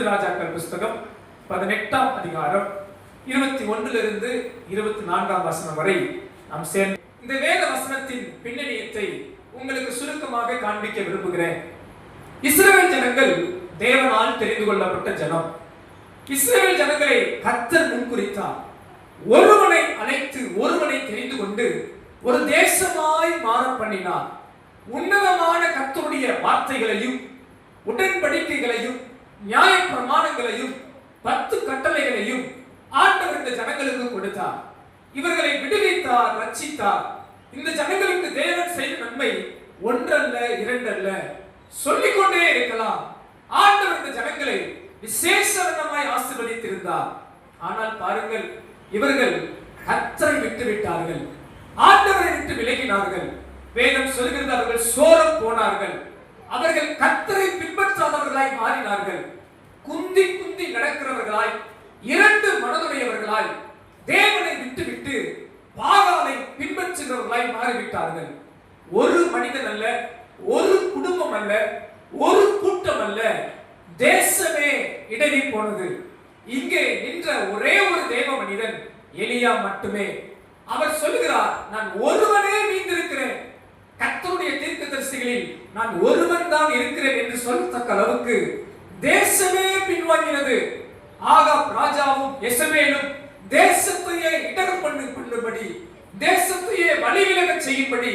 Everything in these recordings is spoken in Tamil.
ராஜாக்கள் புஸ்தகம் 18ஆம் அதிகாரம் 21 24 வசனம் வரை நாம் சேர்ந்து இந்த வேத வசனத்தின் பின்னணியத்தை உங்களுக்கு சுருக்கமாக காண்பிக்க விரும்புகிறேன். இஸ்ரவேல் ஜனங்கள் தேவனால் தெரிந்து கொள்ளப்பட்ட ஜனம். இஸ்ரவேல் ஜனங்களை கர்த்தர் முன்குறித்தார். ஒருவனை அழைத்து ஒருவனை தெரிந்து கொண்டு ஒரு தேசமாய் மாற பண்ணினார். உன்னதமான கர்த்தருடைய வார்த்தைகளையும் உடன்படிக்கைகளையும் நியாய பிரமாணங்களையும் 10 கட்டளைகளையும் ஆண்டவர் இந்த ஜனங்களுக்கு கொடுத்தார். இவர்களை விடுவித்தார், ரட்சித்தார். இந்த ஜனங்களுக்கு தேவன் செய்த நன்மை ஒன்றல்ல இரண்டல்ல, சொல்லிக்கொண்டே இருக்கலாம். ஆண்டவர் இந்த ஜனங்களை விசேஷமாய் ஆசீர்வதித்திருந்தார். ஆனால் பாருங்கள், இவர்கள் கர்த்தரை விட்டு விட்டார்கள், ஆண்டவரை விட்டு விலகினார்கள். வேதம் சொல்கிறது அவர்கள் சோரம் போனார்கள். அவர்கள் கர்த்தரை பின்பற்றாதவர்களாய் மாறினார்கள். குந்தி குந்தி நடக்கிறவர்களாய், இரண்டு மனதுடையவர்களாய், தேவனை விட்டுவிட்டு பாகாலை பின்பற்றுகிறவர்களாய் மாறிவிட்டார்கள். ஒரு மனிதன் அல்ல, ஒரு குடும்பம் அல்ல, ஒரு கூட்டம் அல்ல, தேசமே இடறி போனது. இங்கே நின்ற ஒரே ஒரு தேவ மனிதன் எலியா மட்டுமே. அவர் சொல்லுகிறார், நான் ஒருவனே மீந்திருக்கிறேன், கர்த்தருடைய தீர்க்கதரிசிகளில் நான் ஒருவன் தான் இருக்கிறேன் என்று சொல்லத்தக்க அளவுக்கு தேசமே பின்வாங்கினது. ஆகாப் ராஜாவும் எசபேலும் தேசத்தையே இடர் பண்ணும்படி, தேசத்தையே வழிவிலக செய்யும்படி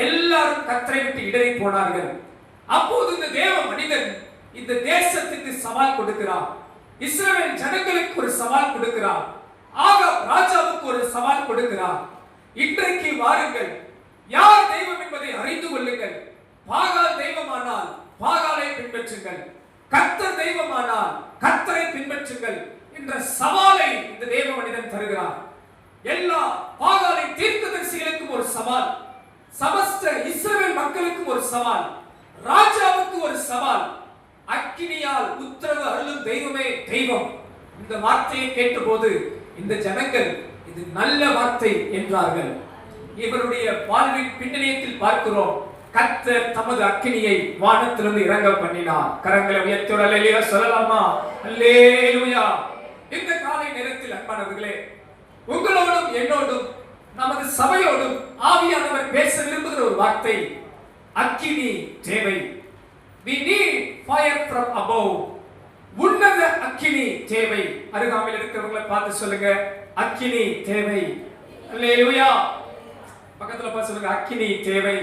எல்லாரும் கர்த்தரை விட்டு இடறி போனார்கள். அப்போது இந்த தேவ மனிதன் இந்த தேசத்துக்கு சவால் கொடுக்கிறார். இஸ்ரவேல் ஜனங்களுக்கு ஒரு சவால் கொடுக்கிறார். ஆகாப் ராஜாவுக்கு ஒரு சவால் கொடுக்கிறார். இன்றைக்கு வாருங்கள், யார் தெய்வம் என்பதை அறிந்து கொள்ளுங்கள். பாகால் தெய்வமானால் பாகாலை பின்பற்றுங்கள், கர்த்தர் தெய்வமானால் கர்த்தரை பின்பற்றுங்கள் என்ற சவாலை இந்த தேவ மனிதன் தருகிறார். எல்லா பாகாலை தீர்க்கதரிசிகளுக்கும் ஒரு சவால், சமஸ்த இஸ்ரவேல் மக்களுக்கும் ஒரு சவால், ராஜாவுக்கு ஒரு சவால். அக்கினியால் உத்தரவு அருளும் தெய்வமே தெய்வம். இந்த வார்த்தையை கேட்டபோது இந்த ஜனங்கள் இது நல்ல வார்த்தை என்றார்கள். இவருடைய வாழ்வின் பின்னணியத்தில் பார்க்கிறோம், கர்த்தர் தமது அக்கினியை வானத்திலிருந்து இறங்க பண்ணினார். கரங்களை உயர்த்தி அல்லேலூயா சொல்லலாமா? அல்லேலூயா. இந்த காலை நேரத்தில் அன்பானவர்களே, உங்களோடும் என்னோடும் நமது சபையோடும் ஆவியானவர் பேச விரும்புகிற ஒரு வார்த்தை, அக்கினி தேவை. We need fire from above. உன்னத அக்கினி தேவை. அருகாமையில் இருக்கிறவங்களை பார்த்து சொல்லுங்க, அக்கினி தேவை. அல்லேலூயா. பக்கத்துல பார்த்து சொல்லுங்க, அக்கினி தேவை.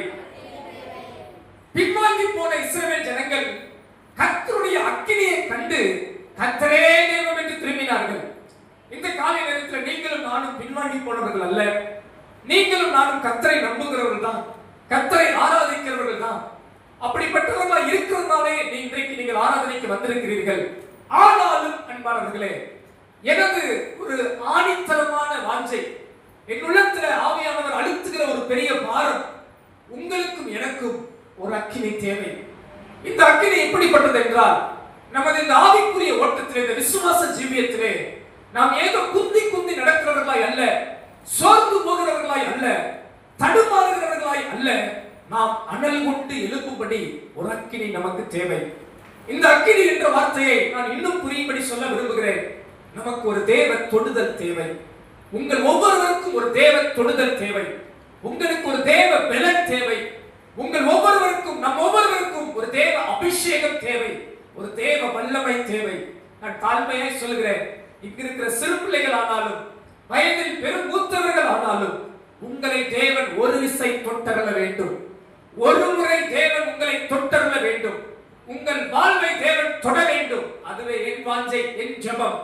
பின்வாங்கி போன இஸ்ரவேல் ஜனங்கள் கர்த்தருடைய அக்கினியை கண்டு கர்த்தரே தெய்வம் என்று திரும்பினார்கள். இந்த காலை நேரத்தில் நீங்களும் நானும் பின்வாங்கி போனவர்கள் அல்ல. நீங்களும் நானும் கர்த்தரை நம்புகிறவர்கள் தான், கர்த்தரை ஆராதிக்கிறவர்கள் தான். அப்படிப்பட்டவர்களா இருக்கிறதுனாலே இன்றைக்கு நீங்கள் ஆராதனைக்கு வந்திருக்கிறீர்கள். ஆனாலும் அன்பானவர்களே, எனது ஒரு ஆணித்தரமான வாஞ்சை, என் உள்ளத்தில் ஆவியானவர் அழுத்துகிற ஒரு பெரிய பாரம், உங்களுக்கும் எனக்கும் ஒரு அக்கினி தேவை. இந்த அக்கினி எப்படிப்பட்டது என்றால், நமது இந்த ஆவிக்குரிய ஓட்டத்திலே, இந்த விசுவாச ஜீவியத்திலே நாம் ஏதோ குந்தி குந்தி நடக்கிறவர்களாய் அல்ல, சோர்ந்து போகிறவர்களாய் அல்ல, தடுமாறுகிறவர்களாய் அல்ல, நாம் அனல் கொண்டு எழுப்பும்படி ஒரு அக்கினி நமக்கு தேவை. இந்த அக்கினி என்ற வார்த்தையை நான் இன்னும் புரியும்படி சொல்ல விரும்புகிறேன். நமக்கு ஒரு தேவ தொடுதல் தேவை. உங்கள் ஒவ்வொருவருக்கும் ஒரு தேவ தொடுதல் தேவை. உங்களுக்கு ஒரு தேவ பலன் தேவை. உங்கள் ஒவ்வொருவருக்கும், நம் ஒவ்வொருவருக்கும் ஒரு தேவ அபிஷேகம் தேவை, ஒரு தேவ வல்லமை தேவை. நான் தாழ்மையாய் சொல்கிறேன், இங்க இருக்கிற சிறு பிள்ளைகள் ஆனாலும், வயதில் பெரும் மூத்தவர்கள் ஆனாலும், உங்களை தேவன் ஒரு விசை தொட்டருள வேண்டும். ஒரு முறை தேவன் உங்களை தொட்டருள வேண்டும். உங்கள் வாழ்வை தேவன் தொட வேண்டும். அதுவே என் வாஞ்சை, என் ஜெபம்.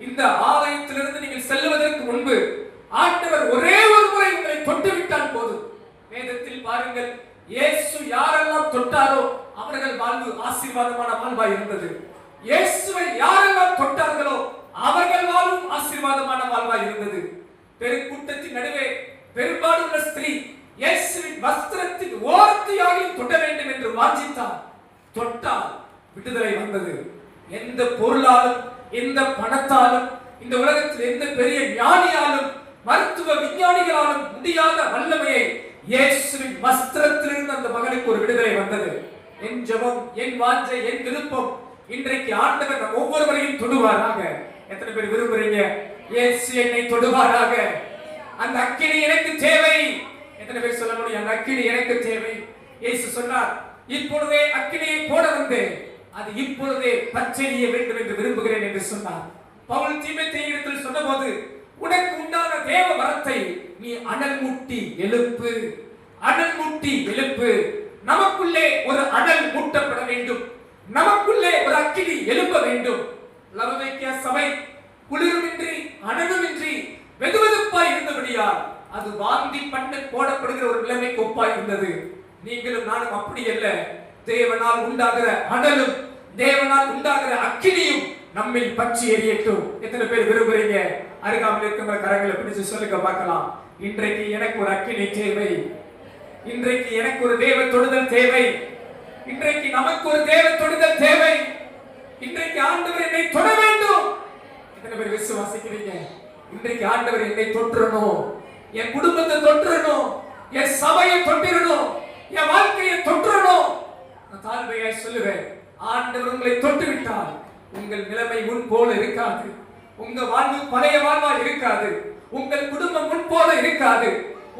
இந்த ஆலயத்திலிருந்து நீங்கள் செல்வதற்கு முன்பு ஆண்டவர் ஒரே ஒரு முறை உங்களை தொட்டு விட்டால் போதும். வேதத்தில் பாருங்கள், இயேசு யாரெல்லாம் தொட்டாரோ அவர்கள் வாழ்வு ஆசீர்வாதமான வாழ்வாய் இருந்தது. இயேசுவை யாரெல்லாம் தொட்டார்களோ அவர்கள் வாழ்வும் ஆசீர்வாதமான வாழ்வாய் இருந்தது. பெருக்கூட்டத்தின் நடுவே பெரும்பாலுள்ள ஸ்திரீ இயேசுவின் வஸ்திரத்தின் ஓரத்தையாகிலும் தொட்ட வேண்டும் என்று வாஞ்சித்தார். தொட்டால் விடுதலை வந்தது. எந்த பொருளாலும், எந்த பணத்தாலும், இந்த உலகத்தில் எந்த பெரிய ஞானியாலும், மருத்துவ விஞ்ஞானிகளாலும் முடியாத வல்லமையை இயேசுவின் வஸ்திரத்திலிருந்து அந்த மகனுக்கு ஒரு விடுதலை வந்தது. என் ஜெபம், என் வாஞ்சை, என் விருப்பம், இன்றைக்கு ஆண்டவர் நம் ஒவ்வொருவரையும் தொடுவாராக. எத்தனை பேர் விரும்புறீங்க இயேசு என்னை தொடுவாராக? அந்த அக்கினி எனக்கு தேவை. எத்தனை பேர் சொல்ல முடியும் அந்த அக்கினி எனக்கு தேவை? இயேசு சொன்னார், இப்பொழுதே அக்கினியை போட வந்தேன், அது இப்பொழுதே பச்செறிய வேண்டும் என்று விரும்புகிறேன் என்று சொன்னார். பவுல் தீமோத்தேயுவிடத்தில் சொன்னபோது, உனக்கு உண்டான தேவ வரத்தை நீ அனல் மூட்டி எழுப்பு, அனல் மூட்டி எழுப்பு. நமக்குள்ளே ஒரு அனல் மூட்டப்பட வேண்டும், நமக்குள்ளே ஒரு அக்கினி எழுப்ப வேண்டும். லவோதிக்கேயா சபை குளிருமின்றி அனலுமின்றி வெதுவெதுப்பாய் இருந்தபடியால் அது வாந்தி பண்ண போடப்படுகிற ஒரு நிலைமைக்கு ஒப்பாய் இருந்தது. நீங்களும் நானும் அப்படி அல்ல. தேவனால் உண்டாகிற அனலும் தேவனால் உண்டாகிற அக்கினியும் நம்மில் பற்றி எரியட்டும். எத்தனை பேர் விரும்புறீங்க? அருகாமல் இருக்கிற கரங்களை பிடிச்சு சொல்லுங்க பார்க்கலாம். இன்றைக்கு எனக்கு ஒரு அக்கினி தேவை, இன்றைக்கு எனக்கு ஒரு தேவ தொடுதல் தேவை, இன்றைக்கு நமக்கு ஒரு தேவ தொடுதல் தேவை, இன்றைக்கு ஆண்டவர் என்னை தொட வேண்டும். எத்தனை பேர் விசுவாசிக்கிறீங்க? இன்றைக்கு ஆண்டவர் என்னை தொற்றணும், என் குடும்பத்தை தொற்றணும், என் சபையை தொட்டிரணும், என் வாழ்க்கையை தொற்றணும். நான் தாழ்மையாய் சொல்லுவேன், ஆண்டவர் உங்களை தொட்டு விட்டால் உங்கள் நிலைமை முன் போல இருக்காது, உங்க வாழ்வு பழைய வாழ்வா இருக்காது, உங்கள் குடும்பம் முன் போல இருக்காது,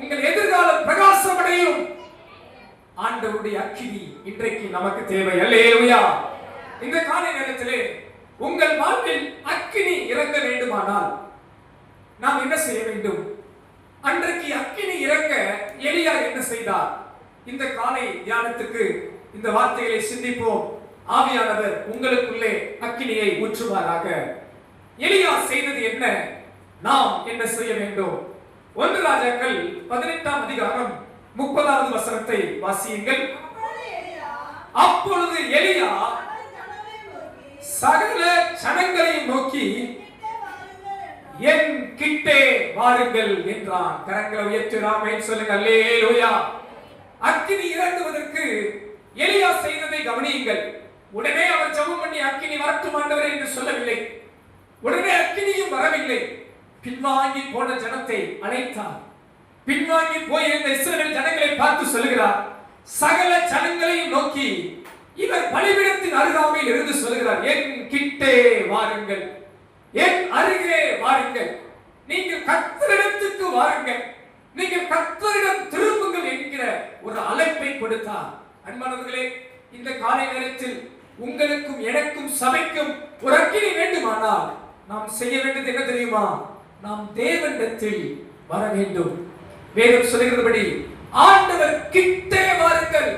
உங்கள் எதிர்காலம் பிரகாசமடையும். ஆண்டவருடைய அக்கினி இன்றைக்கு நமக்கு தேவை. அல்லேலூயா. இந்த காலை நேரத்திலே உங்கள் வாழ்வில் அக்கினி இறங்க வேண்டுமானால் நாம் என்ன செய்ய வேண்டும்? அன்றைக்கு அக்கினி இறங்க எலியா என்ன செய்தார்? இந்த காலை தியானத்துக்கு இந்த வார்த்தைகளை சிந்திப்போம். ஆவியானவர் உங்களுக்குள்ளே அக்கினியை ஊற்றுவாராக. எலியா செய்தது என்ன? நாம் என்ன செய்ய வேண்டும்? 1 ராஜாக்கள் 18ஆம் அதிகாரம் 30வது வசனத்தை வாசியுங்கள். அப்பொழுது எலியா சகல ஜனங்களையும் நோக்கி என் கிட்டே வாருங்கள் என்றான். கரங்களை உயர்த்தி ஆமென் சொல்லுங்க. அல்லேலூயா. அக்கினி இறங்குவதற்கு எலியா செய்ததை கவனியுங்கள். உடனே அவர் ஜெபம் பண்ணி அக்கினி வரட்டும் ஆண்டவரே என்று சொல்லவில்லை. உடனே அக்கினியும் வரவில்லை. பின்வாங்கி போன ஜனத்தை அழைத்தார். பின்வாங்கி போயிருந்த இஸ்ரவேல் ஜனங்களை பார்த்து சொல்லுகிறார், சகல ஜனங்களையும் நோக்கி இவர் பலிபீடத்தின் அருகாமையில் இருந்து சொல்லுகிறார், என் கிட்டே வாருங்கள், என் அருகே வாருங்கள், நீங்கள் கர்த்தரிடத்துக்கு வாருங்கள், நீங்கள் கர்த்தரிடம் திரும்புங்கள் என்கிற ஒரு அழைப்பை கொடுத்தார். அன்பானவர்களே, இந்த காலை நேரத்தில் உங்களுக்கும் எனக்கும் சபைக்கும் ஒரு அக்கினி வேண்டுமானால் நாம் செய்ய வேண்டியது என்ன தெரியுமா? நாம் தேவனிடத்தில் வர வேண்டும். வேதம் சொல்கிறபடி ஆண்டவர் கிட்டே வாருங்கள்,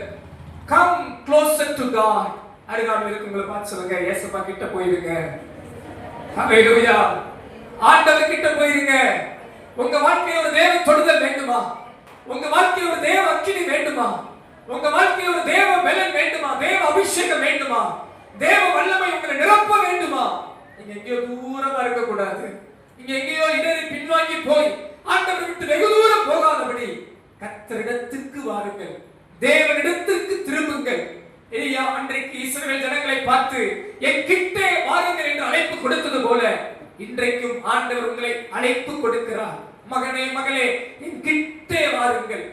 come closer to God. அருகாமையில் இருக்கவங்களை பார்த்து சொல்லுங்க, இயேசுப்பா கிட்ட போயிருங்க. ஹalleluya. ஆண்டவர் கிட்ட போயிருங்க. உங்க வாழ்க்கையில ஒரு தேவ தொடுதல் வேண்டுமா? உங்க வாழ்க்கையில ஒரு தேவ அக்கினி வேண்டுமா? உங்க வாழ்க்கையில ஒரு தேவ பலன் வேண்டுமா? தேவ அபிஷேகம் வேண்டுமா? தேவ வல்லமை உங்களை நிரப்ப வேண்டுமா? நீங்க எங்கேயோ தூரமா இருக்க கூடாது. நீங்க எங்கேயோ இடறி பின்வாங்கி போய் ஆண்டவரை விட்டு வெகு தூரம் போகாதபடி கர்த்தரிடத்துக்கு வாருங்கள், தேவனிடத்துக்கு திரும்புங்கள். எலியா அன்றைக்கு இஸ்ரவேல் ஜனங்களை பார்த்து என் கிட்டே வாருங்கள் என்று அழைப்பு கொடுத்தது போல இன்றைக்கும் ஆண்டவர் உங்களை அழைப்பு கொடுக்கிறார். மகனே மகளே, என் கிட்டே வாருங்கள்.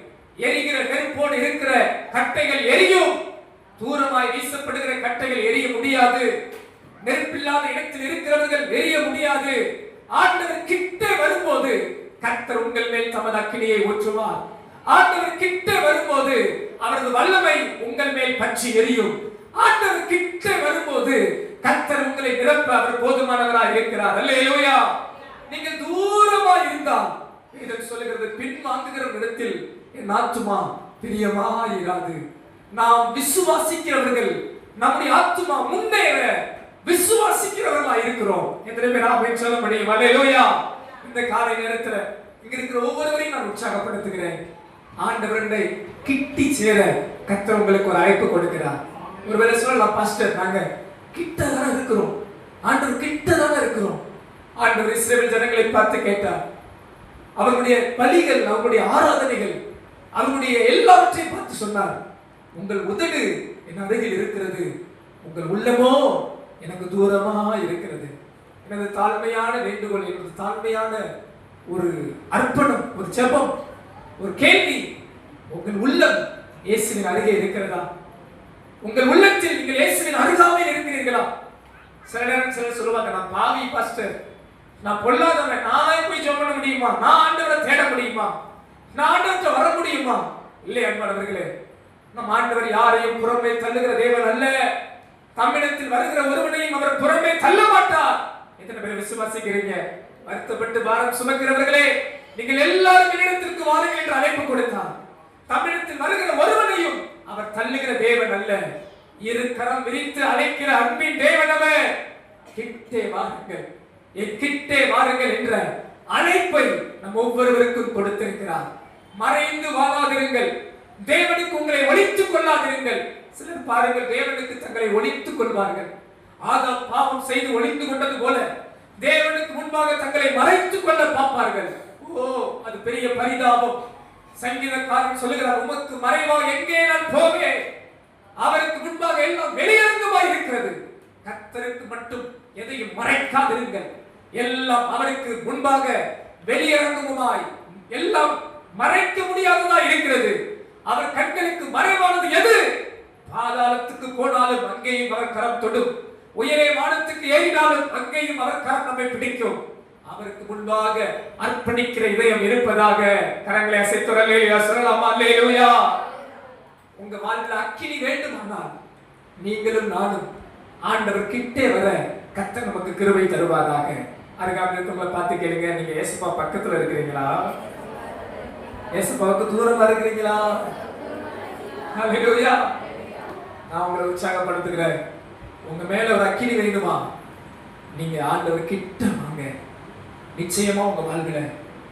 எரிகிற நெருப்போடு இருக்கிற கட்டைகள் எரியும், தூரமாய் வீசப்படுகிற கட்டைகள் எரிய முடியாது. நெருப்பில்லாத இடத்தில் இருக்கிறவர்கள் எரிய முடியாது. ஆண்டவர் கிட்டே வரும்போது கர்த்தர் உங்கள் மேல் தமது அக்கினியை ஊற்றுவார். ஆண்டவர் கிட்ட வரும்போது அவரது வல்லமை உங்கள் மேல் பற்றி எரியும். ஆண்டவர் கிட்ட வரும்போது கர்த்தர் உங்களை நிரப்ப அவர் போதுமானவராய் இருக்கிறார். அல்லேலூயா. நீங்கள் தூரமா இருந்தால் வேதம் சொல்லுகிறது, பின்வாங்குகிற இடத்தில் என் ஆத்துமா பிரியமாயிராது. நாம் விசுவாசிக்கிறவர்கள், நம்முடைய ஆத்துமா முன்னேற விசுவாசிக்கிறவர்களா இருக்கிறோம். எத்தனை பேர் ஆமென் சொல்ல முடியும்? அல்லேலூயா. இந்த காலை நேரத்துல இங்க இருக்கிற ஒவ்வொருவரையும் நான் உற்சாகப்படுத்துகிறேன். ஆண்டவரை கிட்டி சேர கர்த்தர் உங்களுக்கு ஒரு அழைப்பு கொடுக்கிறார். ஒருவேளை சொல்லலாம், பாஸ்டர் நாங்க கிட்டதான் இருக்கிறோம், ஆண்டவர் கிட்டதான் இருக்கிறோம். ஆண்டவர் இஸ்ரவேல் ஜனங்களை பார்த்து கேட்டார். அவர்களுடைய பலிகள், அவர்களுடைய ஆராதனைகள், அவர்களுடைய எல்லாவற்றையும் பார்த்து சொன்னார், உங்கள் உதடு என் அருகில் இருக்கிறது, உங்கள் உள்ளமோ எனக்கு தூரமா இருக்கிறது. எனது தாழ்மையான வேண்டுகோள், எனது தாழ்மையான ஒரு அர்ப்பணம், ஒரு ஜெபம், ஒரு கேள்வி, உங்கள் உள்ளம் இயேசுவின் அருகே இருக்கிறதா? உங்கள் உள்ளத்தில் நீங்கள் இயேசுவின் அருகாமையில் இருக்கிறீர்களா? சில நேரம் சிலர் சொல்லுவாங்க, நான் பாவி பாஸ்டர், நான் பொல்லாதவன், நான் போய் ஜெபம் பண்ண முடியுமா, நான் ஆண்டவரை தேட முடியுமா, நான் ஆண்டவர்கிட்ட வர முடியுமா? இல்லை அன்பானவர்களே, நம் ஆண்டவர் யாரையும் புறமே தள்ளுகிற தேவன் அல்ல. தம்மிடத்தில் வருகிற ஒருவனையும் அவர் புறமே தள்ள மாட்டார். எத்தனை பேர் விசுவாசிக்கிறீங்க? வருத்தப்பட்டு பாரம் சுமக்கிறவர்களே, நீங்கள் எல்லாரும் என்னிடத்திற்கு வாருங்கள் என்று அழைப்பு கொடுத்தார். தம்மிடத்தில் வருகிற ஒருவனையும் அவர் தள்ளுகிற தேவன் அல்ல. இரு கரம் விரித்து அழைக்கிற அன்பின் தேவன் அவர். கிட்டே வாருங்கள், கிட்டே வாருங்கள் என்ற அழைப்பை நம் ஒவ்வொருவருக்கும் கொடுத்திருக்கிறார். மறைந்து வாழாதிருங்கள், தேவனுக்கு உங்களை ஒளித்துக் கொள்ளாதிருங்கள். சிலர் பாருங்கள், தேவனுக்கு தங்களை ஒளித்துக் கொள்வார்கள். ஆதாம் பாவம் செய்து ஒளிந்து கொண்டது போல தேவனுக்கு முன்பாக தங்களை மறைத்துக் கொள்ள பார்ப்பார்கள். ஓ, அது பெரிய பரிதாபம். சங்கீதக்காரன் சொல்லுகிறார், உமக்கு மறைவாக எங்கே நான் போவேன்? அவருக்கு முன்பாக எல்லாம் வெளியரங்கமாய் இருக்கிறது. கர்த்தருக்கு மட்டும் எதையும் மறைக்காதிருங்கள். எல்லாம் அவருக்கு முன்பாக வெளியரங்கமாய், எல்லாம் மறைக்க முடியாததா இருக்கிறது. அவர் கண்களுக்கு மறைவானது எது? பாதாளத்துக்கு போனாலும் அங்கேயும் அவர் கரம் தொடும், உயரே வானத்துக்கு ஏறினாலும் அங்கேயும் அவர் கரம் நம்மை பிடிக்கும். அவருக்கு முன்பாக அர்ப்பணிக்கிற இதயம் இருப்பதாக கரங்களை அசைத்து அல்லேலூயா சொல்லலாமா? அல்லேலூயா. உங்க வாழ்வில் அக்கினி வேண்டுமானால் நீங்களும் நானும் ஆண்டவர் கிட்டே வர கர்த்தர் நமக்கு கிருபை தருவாராக. அருகாமையில் இருக்கவங்களை பார்த்து கேளுங்க, நீங்க ஏசப்பா பக்கத்துல இருக்கிறீங்களா? ஏசப்பாவுக்கு தூரமா இருக்கிறீங்களா? அல்லேலூயா. நான் உங்களை உற்சாகப்படுத்துகிறேன். உங்க மேல ஒரு அக்கினி வேண்டுமா? நீங்க ஆண்டவர் கிட்ட வாங்க. நிச்சயமா உங்க வாழ்வில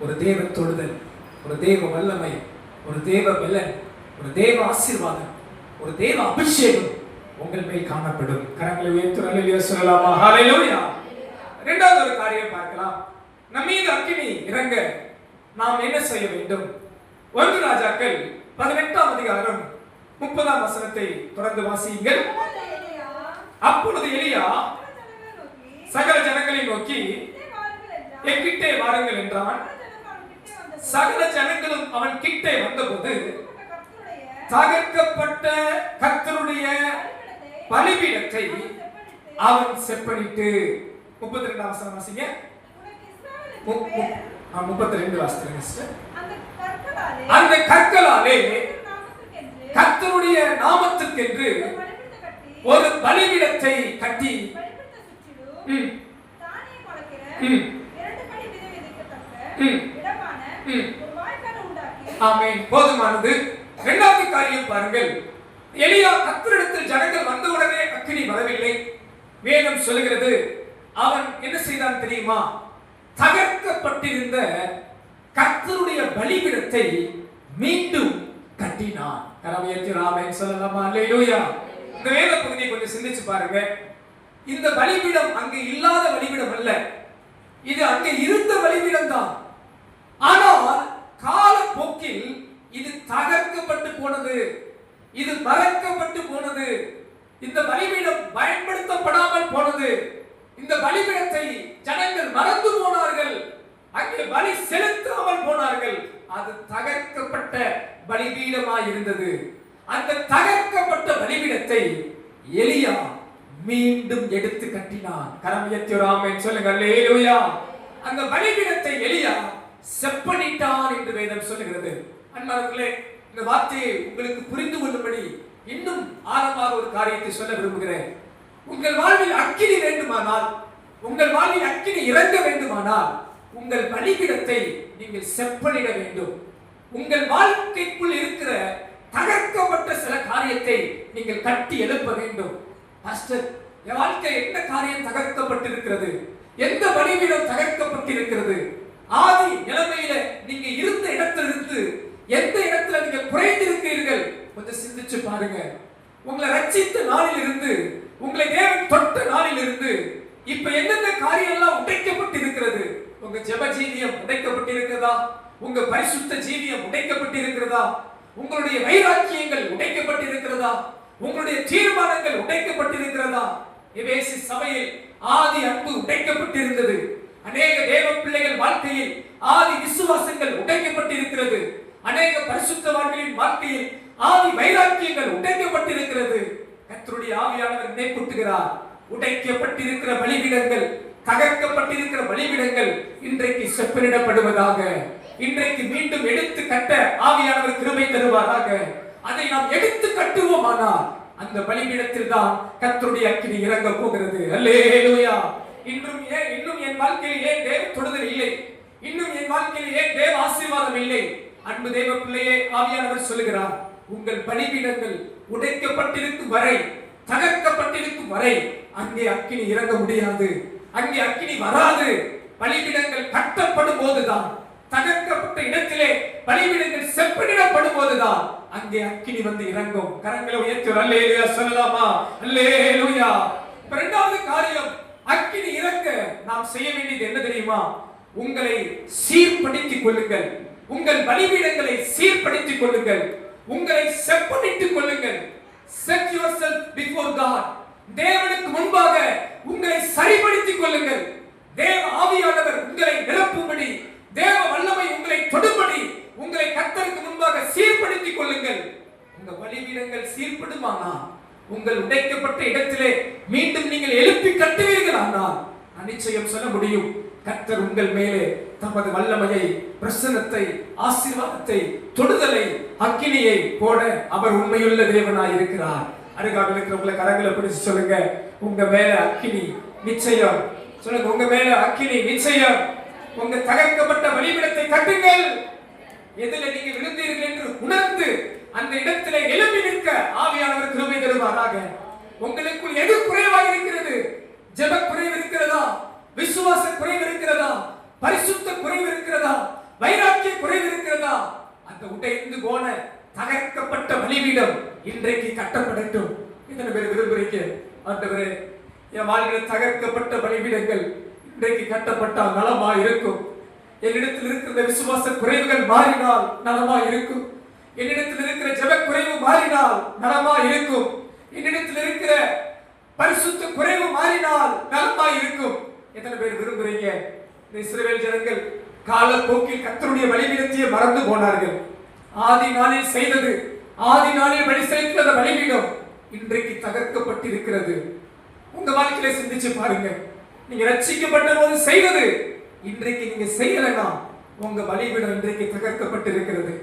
ஒரு தேவ தொடுதல், ஒரு தேவ வல்லமை, ஒரு தேவ பலன், ஒரு தேவ ஆசீர்வாதம், ஒரு தேவ அபிஷேகம் உங்கள் மேல் காணப்படும். கரங்களை உயர்த்தி அல்லேலூயா சொல்லலாமா? ஹல்லேலூயா. இரண்டாவது ஒரு காரியம் பார்க்கலாம். நம் மீது அக்கினி இறங்க நாம் என்ன செய்ய வேண்டும்? 1 ராஜாக்கள் 18ஆம் அதிகாரம் 30ஆம் வசனத்தை தொடர்ந்து வாசியுங்கள். அப்பொழுது எலியா சகல ஜனங்களை நோக்கி என்கிட்டே வாருங்கள் என்றான். சகல ஜனங்களும் அவன் கிட்டே வந்தபோது தகர்க்கப்பட்ட கர்த்தருடைய பலிபீடத்தை அவன் செப்பனிட்டு 32ஆம் வசனம் வாசிங்க. 32 வாசிங்க. அந்த கற்களாலே கர்த்தருடைய நாமத்திற்கென்று ஒரு பலிபீடத்தை கட்டி ஆமென். போதுமானது. இரண்டாவது காரியம் பாருங்கள். எலியா கர்த்தரிடத்தில் ஜனங்கள் வந்தவுடனே அக்கினி வரவில்லை. வேதம் சொல்லுகிறது, அவன் என்ன செய்தான் தெரியுமா? தகர்க்கப்பட்டிருந்த கர்த்தருடைய பலிபீடத்தை மீண்டும் கட்டினான். ஆமென் சொல்லலாமா? அல்லேலூயா. இந்த வேத பகுதியை கொஞ்சம் சிந்திச்சு பாருங்க. இந்த பலிபீடம் அங்கு இல்லாத பலிபீடம் அல்ல, இது அங்கே இருந்த பலிபீடம் தான். ஆனால் காலப்போக்கில் இது தகர்க்கப்பட்டு போனது, இது மறக்கப்பட்டு போனது, இந்த பலிபீடம் பயன்படுத்தப்படாமல் போனது. இந்த பலிபீடத்தை ஜனங்கள் மறந்து போனார்கள், அங்கே பலி செலுத்தாமல் போனார்கள். அது தகர்க்கப்பட்ட பலிபீடமாய் இருந்தது. அந்த தகர்க்கப்பட்ட பலிபீடத்தை எலியா மீண்டும் எடுத்து கட்டினான். கரம் உயர்த்தி ஆமென் சொல்லுங்க. அல்லேலூயா. அந்த பலிபீடத்தை எலியா செப்பனிட்டான் என்று வேதம் சொல்லுகிறது. அன்பானவர்களே, இந்த வார்த்தையை உங்களுக்கு புரிந்து கொள்ளும்படி இன்னும் ஆழமாக ஒரு காரியத்தை சொல்ல விரும்புகிறேன். உங்கள் வாழ்வில் அக்கினி வேண்டுமானால், உங்கள் வாழ்வில் அக்கினி இறங்க வேண்டுமானால் உங்கள் பலிபீடத்தை நீங்கள் செப்பனிட வேண்டும். உங்கள் வாழ்க்கைக்குள் இருக்கிற தகர்க்கப்பட்ட சில காரியத்தை நீங்கள் கட்டி எழுப்ப வேண்டும். பாஸ்டர், என் வாழ்க்கை என்ன காரியம் தகர்க்கப்பட்டிருக்கிறது? எந்த பலிபீடம் தகர்க்கப்பட்டிருக்கிறது? ஆதி நிலைமையில நீங்க இருந்த இடத்திலிருந்து எந்த இடத்துல நீங்க குறைந்திருக்கிறீர்கள்? கொஞ்சம் சிந்திச்சு பாருங்க. உங்களை ரட்சித்த நாளில் இருந்து, உங்களை தேவன் தொட்ட நாளில் இருந்து இப்ப எந்தெந்த காரியம் எல்லாம் உடைக்கப்பட்டிருக்கிறது? உங்க ஜெப ஜீவியம் உடைக்கப்பட்டிருக்கிறதா? உங்க பரிசுத்த ஜீவியம் உடைக்கப்பட்டிருக்கிறதா? உங்களுடைய வைராக்கியங்கள் உடைக்கப்பட்டிருக்கிறதா? உங்களுடைய தீர்மானங்கள் உடைக்கப்பட்டிருக்கிறதா? எபேசு சபையில் ஆதி அன்பு உடைக்கப்பட்டிருந்தது. அநேக தேவ பிள்ளைகள் வாழ்க்கையில் ஆதி விசுவாசங்கள் உடைக்கப்பட்டிருக்கிறது. அநேக பரிசுத்தவான்களின் வாழ்க்கையில் ஆதி வைராக்கியங்கள் உடைக்கப்பட்டிருக்கிறது. கர்த்தருடைய ஆவியானவர் நினைப்பூட்டுகிறார், உடைக்கப்பட்டிருக்கிற பலிபீடங்கள், தகர்க்கப்பட்டிருக்கிற பலிபீடங்கள் இன்றைக்கு செப்பனிடப்படுவதாக. இன்றைக்கு மீண்டும் எடுத்து கட்ட ஆவியானவர் கிருபை தருவாராக. அதை நாம் எடுத்து கட்டுவோமானால் அந்த பலிபீடத்தில் தான் கர்த்தருடைய அக்கினி இறங்க போகிறது. அல்லேலூயா. இன்னும் என் வாழ்க்கையில் ஏன் தேவ தொடுதல் இல்லை? இன்னும் என் வாழ்க்கையில் ஏன் தேவ ஆசீர்வாதம் இல்லை? அன்பு தேவ பிள்ளையே, ஆவியானவர் சொல்லுகிறார், உங்கள் பலிபீடங்கள் உடைக்கப்பட்டிருக்கும் வரை, தகர்க்கப்பட்டிருக்கும் வரை அங்கே அக்கினி இறங்க முடியாது, அங்கே அக்கினி வராது. பலிபீடங்கள் கட்டப்படும் போதுதான், தகர்க்கப்பட்ட இடத்திலே பலிபீடங்கள் செப்பனிடப்படும் போதுதான் அங்கே அக்கினி வந்து இறங்கும். கரங்களை உயர்த்தி அல்லேலூயா சொல்லலாமா? அல்லேலூயா. இரண்டாவது காரியம், அக்கினி இறங்க நாம் செய்ய வேண்டியது என்ன தெரியுமா? உங்களை சீர்படுத்திக் கொள்ளுங்கள். உங்கள் பலிபீடங்களை சீர்படுத்திக் கொள்ளுங்கள். உங்களை செப்பனிட்டுக் கொள்ளுங்கள். Set yourself before God. தேவனுக்கு முன்பாக உங்களை சரிபடுத்திக் கொள்ளுங்கள். தேவ ஆவியானவர் உங்களை நிரப்பும்படி, தேவ வல்லமை உங்களை தொடும்படி உங்களை கர்த்தருக்கு முன்பாக சீர்படுத்திக் கொள்ளுங்கள். உங்க பலிபீடங்கள் சீர்படுமானால், உங்கள் உடைக்கப்பட்ட இடத்திலே மீண்டும் நீங்கள் எழுப்பி கட்டுவீர்கள் ஆனால் நிச்சயம் சொல்ல முடியும், கர்த்தர் உங்கள் மேலே தமது வல்லமையை, பிரசன்னத்தை, ஆசீர்வாதத்தை, தொடுதலை, அக்கினியை போட அவர் உண்மையுள்ள தேவனாய் இருக்கிறார். அருகாமையில் இருக்கிறவங்களை கரங்களை பிடிச்சு சொல்லுங்க, உங்க மேல அக்கினி நிச்சயம். சொல்லுங்க, உங்க மேல அக்கினி நிச்சயம். உங்க தகர்க்கப்பட்ட பலிபீடத்தை கட்டுங்கள். எதில நீங்க விழுந்தீர்கள் என்று உணர்ந்து அந்த இடத்திலே எழுப்பி நிற்க ஆவியானவர் கிருபை தருவாராக. உங்களுக்குள் எது குறைவாக இருக்கிறது? ஜெப குறைவு இருக்கிறதா? விசுவாச குறைவு இருக்கிறதா? பரிசுத்த குறைவு இருக்கிறதா? வைராக்கிய குறைவு இருக்கிறதா? அந்த உடைந்து போன தகர்க்கப்பட்ட பலிபீடம் இன்றைக்கு கட்டப்படட்டும். எத்தனை பேர் விரும்புறீங்க? ஆண்டவரே, என் வாழ்வில் தகர்க்கப்பட்ட பலிபீடங்கள் இன்றைக்கு கட்டப்பட்டால் நலமா இருக்கும். என்னிடத்தில் இருக்கிற விசுவாச குறைவுகள் மாறினால் நலமா இருக்கும். என்னிடத்தில் இருக்கிற ஜெப குறைவு மாறினால் நலமா இருக்கும். என்னிடத்தில் இருக்கிற பரிசுத்த குறைவு மாறினால் நலமா இருக்கும். எத்தனை பேர் விரும்புறீங்க? இஸ்ரவேல் ஜனங்கள் காலப்போக்கில் கர்த்தருடைய பலிபீடத்தை மறந்து போனார்கள். ஆதி நாளில் செய்தது, ஆதி நாளில் பலி செலுத்தின பலிபீடம் இன்றைக்கு தகர்க்கப்பட்டிருக்கிறது. உங்க வாழ்க்கையில சிந்திச்சு பாருங்க. நீங்க ரட்சிக்கப்பட்ட போது செய்வது இன்றைக்கு நீங்க செய்யலனா உங்க பலிபீடம் இன்றைக்கு தகர்க்கப்பட்டிருக்கிறது.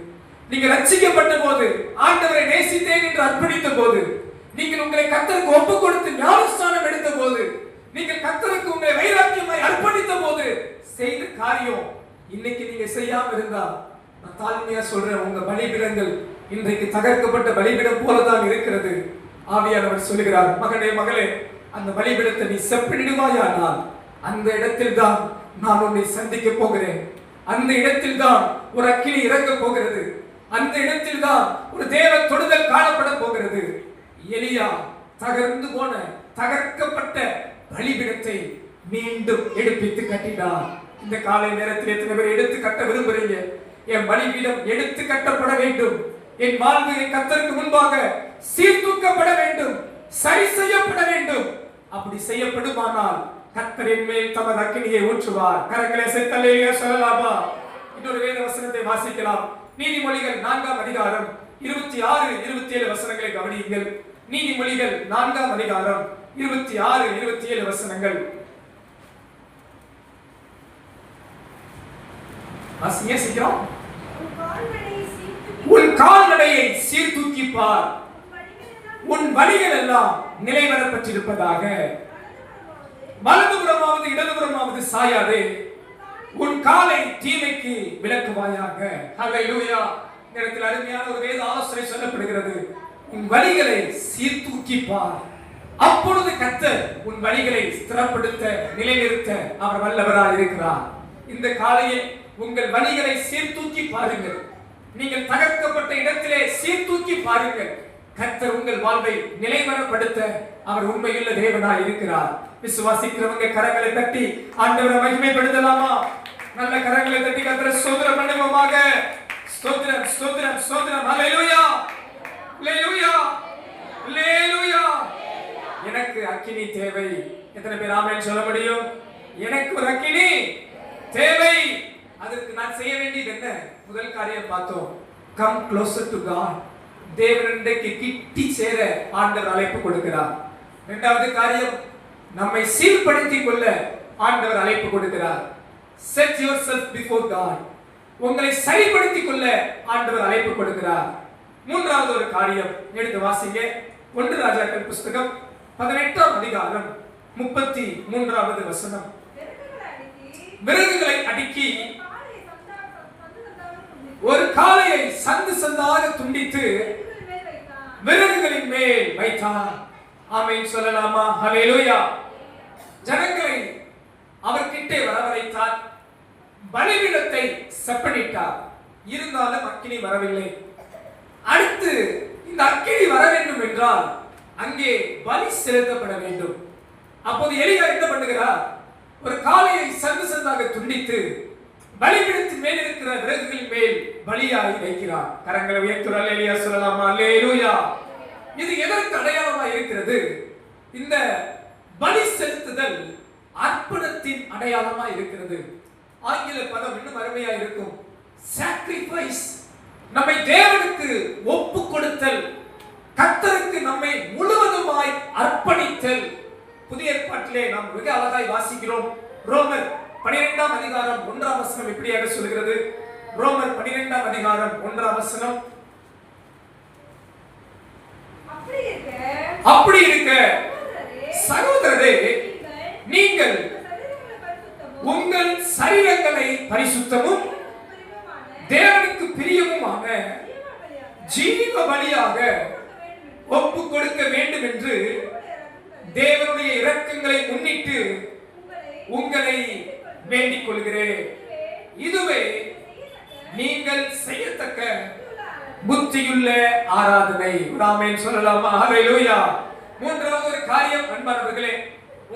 நீங்க ரட்சிக்கப்பட்ட போது, ஆண்டவரை நேசித்தேன் என்று அர்ப்பணித்த போது, நீங்கள் உங்களை கர்த்தருக்கு ஒப்பு கொடுத்து ஞானஸ்நானம் எடுத்த போது, நீங்கள் கர்த்தருக்கு உங்களை வைராக்கியமாய் அர்ப்பணித்த போது செய்த காரியம் இன்னைக்கு நீங்க செய்யாம இருந்தா, நான் தாழ்மையா சொல்றேன், உங்க பலிபீடங்கள் இன்றைக்கு தகர்க்கப்பட்ட பலிபீடம் போலதான் இருக்கிறது. ஆவியானவர் சொல்லுகிறார், மகனே மகளே, அந்த பலிபீடத்தை நீ செப்பனிடுவாயானால் அந்த இடத்தில் தான் நான் உன்னை சந்திக்க போகிறேன். அந்த இடத்தில் தான் ஒரு அக்கினி இறங்க போகிறது. அந்த இடத்தில் தான் ஒரு தேவ தொடுதல் காணப்பட போகிறது. எலியா தகர்ந்து போன தகர்க்கப்பட்ட பலிபீடத்தை மீண்டும் எடுப்பித்து கட்டினார். இந்த காலை நேரத்தில் எத்தனை பேர் எடுத்து கட்ட விரும்புறீங்க? என் பலிபீடம் எடுத்து கட்டப்பட வேண்டும். என் வாழ்வு என் கர்த்தருக்கு முன்பாக சீர்தூக்கப்பட வேண்டும், சரி செய்யப்பட வேண்டும். அப்படி செய்யப்படுமானால் கர்த்தரின் மேல் தமது அக்கினியை ஊற்றுவார். கரங்களை சேர்த்தல்லேயே சொல்லலாமா? இன்னொரு வேத வசனத்தை வாசிக்கலாம். நீதிமொழிகள் 4ஆம் அதிகாரம் 26, 27 வசனங்களை கவனியுங்கள். நீதிமொழிகள் 4ஆம் அதிகாரம் 26, 27 வசனங்கள். வாசிங்க சீக்கிரம். உன் கால்நடையை சீர்தூக்கி பார், உன் வழிகள் எல்லாம் நிலைவரப்பட்டிருப்பதாக. வலதுபுறமாவது இடதுபுறமாவது சாயாதே, உன் காலை தீமைக்கு விலக்குவாயாக. ஹல்லேலூயா. நேரத்தில் அருமையான ஒரு வேத ஆலோசனை சொல்லப்படுகிறது. உன் வழிகளை சீர்தூக்கி பார், அப்பொழுது கர்த்தர் உன் வழிகளை ஸ்திரப்படுத்த நிலைநிறுத்த அவர் வல்லவராய் இருக்கிறார். இந்த காலையில் உங்கள் வழிகளை சீர்தூக்கி பாருங்கள். நீங்கள் தகர்க்கப்பட்ட இடத்திலே சீர்தூக்கி பாருங்கள். கர்த்தர் உங்கள் வாழ்வை நிலைவரப்படுத்த அவர் உண்மையுள்ள தேவனாய் இருக்கிறார். விசுவாசிக்கிறவங்க கரங்களை தட்டி ஆண்டவரை மகிமைப்படுத்தலாமா? நல்ல கரங்களை தட்டி கர்த்தரை ஸ்தோத்திரம் பண்ணுவோமாக. ஸ்தோத்திரம் ஸ்தோத்திரம் ஸ்தோத்திரம். ஹல்லேலூயா ஹல்லேலூயா ஹல்லேலூயா. எனக்கு அக்கினி தேவை. எத்தனை பேர் ஆமென் சொல்ல முடியும்? எனக்கு ஒரு அக்கினி தேவை. அதற்கு நான் செய்ய வேண்டியது என்ன? முதல் காரியம் பார்த்தோம், கம் க்ளோசர் டு காட். தேவனுக்கு கிட்டி சேர ஆண்டவர் அழைப்பு கொடுக்கிறார். இரண்டாவது காரியம், நம்மை சீர்படுத்திக் கொள்ள ஆண்டவர் அழைப்பு கொடுக்கிறார். Set yourself before God. உங்களை சரிப்படுத்திக் கொள்ள ஆண்டவர் அழைப்பு கொடுக்கிறார். மூன்றாவது ஒரு காரியம் எடுத்து வாசிங்க. 1 ராஜாக்கள் புஸ்தகம் 18ஆம் அதிகாரம் 33வது வசனம். விறகுகளை அடுக்கி ஒரு காளையை சந்து சந்தாக துண்டித்து விறகுகளின் மேல் வைத்தார். ஆமென் சொல்லலாமா? ஹல்லேலூயா. ஜனங்களை அவர் கிட்டே வரவழைத்தார். பலிபீடத்தை செப்பனிட்டார். இருந்தாலும் அக்கினி வரவில்லை. அடுத்து இந்த அக்கினி வர வேண்டும் என்றால் அங்கே பலி செலுத்தப்பட வேண்டும். அப்போது எலியா என்ன பண்ணுகிறார்? ஒரு காளையை சந்து சந்தாக துண்டித்து பலிபீடத்தின் மேல் இருக்கிற விறகுகளின் மேல் பலியாகி வைக்கிறார். கரங்களை உயர்த்தி அல்லேலூயா சொல்லலாமா? அல்லேலூயா. இது எதற்கு அடையாளமாக இருக்கிறது? இந்த பலி செலுத்துதல் அர்ப்பணத்தின் அடையாளமா இருக்கிறது. ஆங்கில பதம் இன்னும் அருமையா இருக்கும். sacrifice. நம்மை தேவனுக்கு ஒப்பு கொடுத்தல், கர்த்தருக்கு நம்மை முழுவதுமாய் அர்ப்பணித்தல். புதிய ஏற்பாட்டிலே நாம் மிக அழகாய் வாசிக்கிறோம். ரோமர் 12ஆம் அதிகாரம் 1ஆம் வசனம் இப்படியாக சொல்கிறது. ரோமர் 12ஆம் அதிகாரம் 1ஆம் வசனம். அப்படி இருக்க சகோதரரே, நீங்கள் உங்கள் சரீரங்களை பரிசுத்தமும் தேவனுக்கு பிரியமுமான ஜீவ பலியாக ஒப்பு கொடுக்க வேண்டும் என்று தேவனுடைய இரக்கங்களை முன்னிட்டு உங்களை வேண்டிக் கொள்கிறேன். இதுவே நீங்கள் செய்யத்தக்க புத்தியுள்ள ஆராதனை. ஆமென் சொல்லலாமா? ஹல்லேலூயா. மூன்றாவது ஒரு காரியம் அன்பானவர்களே,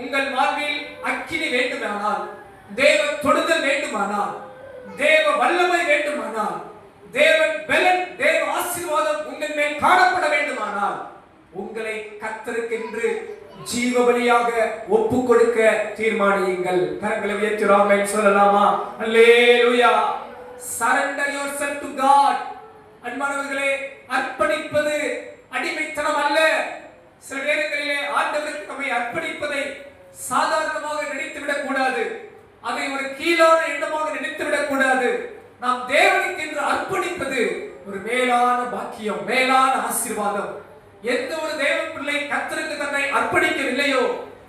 உங்கள் வாழ்வில் அக்கினி வேண்டுமானால், தேவ தொடுதல் வேண்டுமானால், தேவ வல்லமை வேண்டுமானால், தேவன் பலன், தேவ ஆசீர்வாதம் உங்கள் மேல் காணப்பட வேண்டுமானால் உங்களை கர்த்தருக்கென்று ஜீவ பலியாக ஒப்பு கொடுக்க தீர்மானியுங்கள். கரங்களை உயர்த்தி ஆமென் சொல்லலாமா? அல்லேலூயா. Surrender yourself to God. அன்பானவர்களே, அர்ப்பணிப்பது அடிமைத்தனம் அல்ல. சில நேரங்களிலே ஆண்டவருக்கு நம்மை அர்ப்பணிப்பதை சாதாரணமாக நினைத்துவிடக் கூடாது. அதை ஒரு கீழான எண்ணமாக நினைத்துவிடக் கூடாது. நாம் தேவனுக்கு என்று அர்ப்பணிப்பது ஒரு மேலான பாக்கியம், மேலான ஆசீர்வாதம். எந்த ஒரு தேவ பிள்ளை கர்த்தருக்கு தன்னை அர்ப்பணிக்கவில்லையோ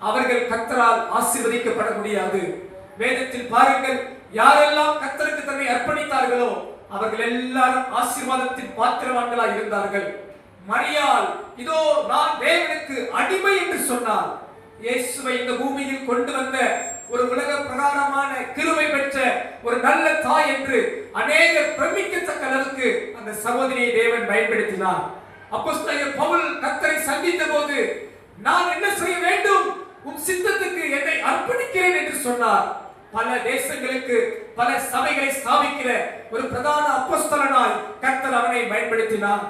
அவர்கள் கர்த்தரால் ஆசீர்வதிக்கப்பட முடியாது. வேதத்தில் பாருங்கள், யாரெல்லாம் கர்த்தருக்கு தன்னை அர்ப்பணித்தார்களோ அவர்கள் எல்லாரும் ஆசீர்வாதத்தின் பாத்திரவான்களாய் இருந்தார்கள். மரியாள் இதோ நான் தேவனுக்கு அடிமை என்று சொன்னார். இயேசுவை இந்த பூமியில் கொண்டு வந்த ஒரு உலக பிரகாரமான கிருபை பெற்ற ஒரு நல்ல தாய் என்று அநேகர் பிரமிக்கத்தக்க அளவுக்கு அந்த சகோதரியை தேவன் பயன்படுத்தினார். அப்போஸ்தலர் பவுல் கர்த்தரை சந்தித்த போது, நான் என்ன செய்ய வேண்டும், உம் சித்தத்துக்கு என்னை அர்ப்பணிக்கிறேன் என்று சொன்னார். பல தேசங்களுக்கு பல சபைகளை ஸ்தாபிக்கிற ஒரு பிரதான அப்போஸ்தலனாய் கர்த்தர் அவனை பயன்படுத்தினார்.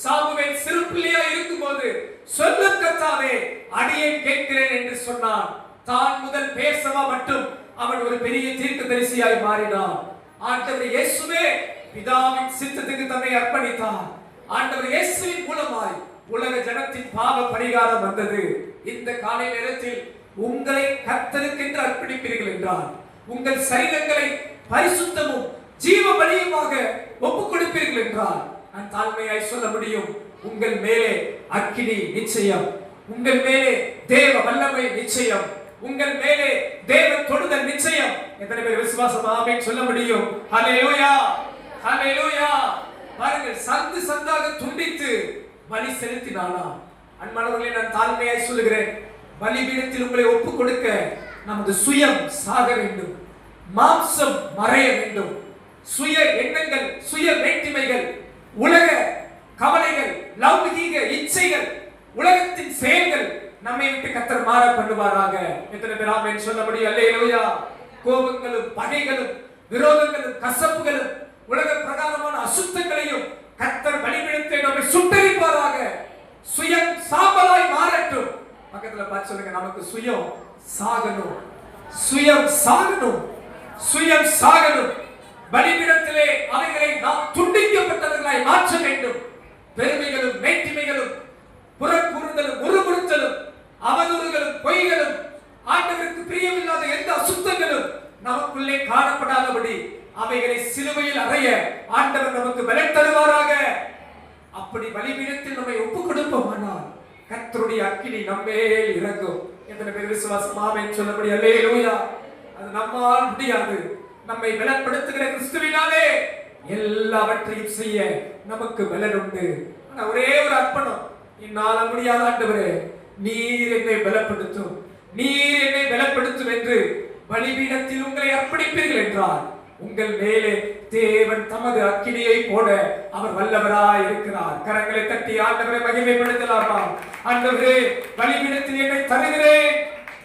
சாமுவேல் சிறு பிள்ளையாய் இருக்கும்போது, சொல்லும் கர்த்தாவே அடியேன் கேட்கிறேன் என்று சொன்னான். தான் முதல் பேசவா மட்டும் அவன் ஒரு பெரிய தீர்க்கதரிசியாய் மாறினான். ஆண்டவர் இயேசுவே பிதாவின் சித்தத்துக்கு தன்னை அர்ப்பணித்தார். ஆண்டவர் இயேசுவின் மூலமாய் உலக ஜனத்தின் பாவ பரிகாரம் வந்தது. இந்த காலை நேரத்தில் உங்களை கர்த்தருக்கு என்று அர்ப்பணிப்பீர்கள் என்றால், உங்கள் சரீரங்களை பரிசுத்தமும் ஜீவ பலியுமாக ஒப்புக் கொடுப்பீர்கள் என்றால், நான் தாழ்மையாய் சொல்ல முடியும், உங்கள் மேலே அக்கினி நிச்சயம், உங்கள் மேலே தேவ வல்லமை நிச்சயம், உங்கள் மேலே தேவ தொடுதல் நிச்சயம். எத்தனை பேர் விசுவாசம் ஆமென் சொல்ல முடியும்? ஹல்லேலூயா, ஹல்லேலூயா. பாருங்கள், சந்து சந்தாக துண்டித்து பலி செலுத்தினானா? அன்பானவர்களே, நான் தாழ்மையாய் சொல்லுகிறேன், பலிபீடத்தில் உங்களை ஒப்புக் கொடுக்க நமது சுயம் சாக வேண்டும், மாம்சம் மறைய வேண்டும். சுய எண்ணங்கள், சுய வேற்றுமைகள், உலக கவலைகள், லௌகிக இச்சைகள், உலகத்தின் செயல்கள் நம்மை விட்டு கர்த்தர் மாற பண்ணுவாராக. எத்தனை பேர் ஆமென் சொல்ல முடியும்? அல்லேலூயா. கோபங்களும் பகைகளும் விரோதங்களும் கசப்புகளும் உலக பிரகாரமான அசுத்தங்களையும் கர்த்தர் பலிபீடத்தை நம்மை சுட்டரிப்பாராக. சுயம் சாம்பலாய் மாறட்டும். பக்கத்துல பார்த்து சொல்லுங்க, நமக்கு சுயம் சாகணும், சுயம் சாகணும், சுயம் சாகணும். பலிபீடத்திலே அவைகளை நாம் துண்டிக்கப்பட்டவர்களாய் மாற்ற வேண்டும். பெருமைகளும் மேட்டிமைகளும் புறக்கூறுதலும் முறுமுறுத்தலும் அவதூறுகளும் பொய்களும் ஆண்டவருக்கு பிரியமில்லாத எந்த அசுத்தங்களும் நமக்குள்ளே காணப்படாதபடி அவைகளை சிலுவையில் அறைய ஆண்டவர் நமக்கு பலன் தருவாராக. அப்படி பலிபீடத்தில் நம்மை ஒப்புக் கொடுப்போமானால் கர்த்தருடைய அக்கினி நம்மேல் இறங்கும். எத்தனை பேர் விசுவாசம் ஆமென் சொல்லபடி அல்லேலூயா. அது நம்மால் முடியாது. நம்மை பலப்படுத்துகிற கிறிஸ்துவினாலே எல்லாவற்றையும் செய்ய நமக்கு பலன் உண்டு. ஆனா ஒரே ஒரு அர்ப்பணம், என்னால் முடியாத ஆண்டவரே நீர் என்னை பலப்படுத்தும், நீர் என்னை பலப்படுத்தும் என்று பலிபீடத்தில் உங்களை அர்ப்பணிப்பீர்கள் என்றால் உங்கள் மேலே தேவன் தமது அக்கினியை போட அவர் வல்லவராய் இருக்கிறார். கரங்களை தட்டி ஆண்டவரை மகிமைப்படுத்தலாமா? ஆண்டவரே பலிபீடத்தில் என்னை தருகிறேன்,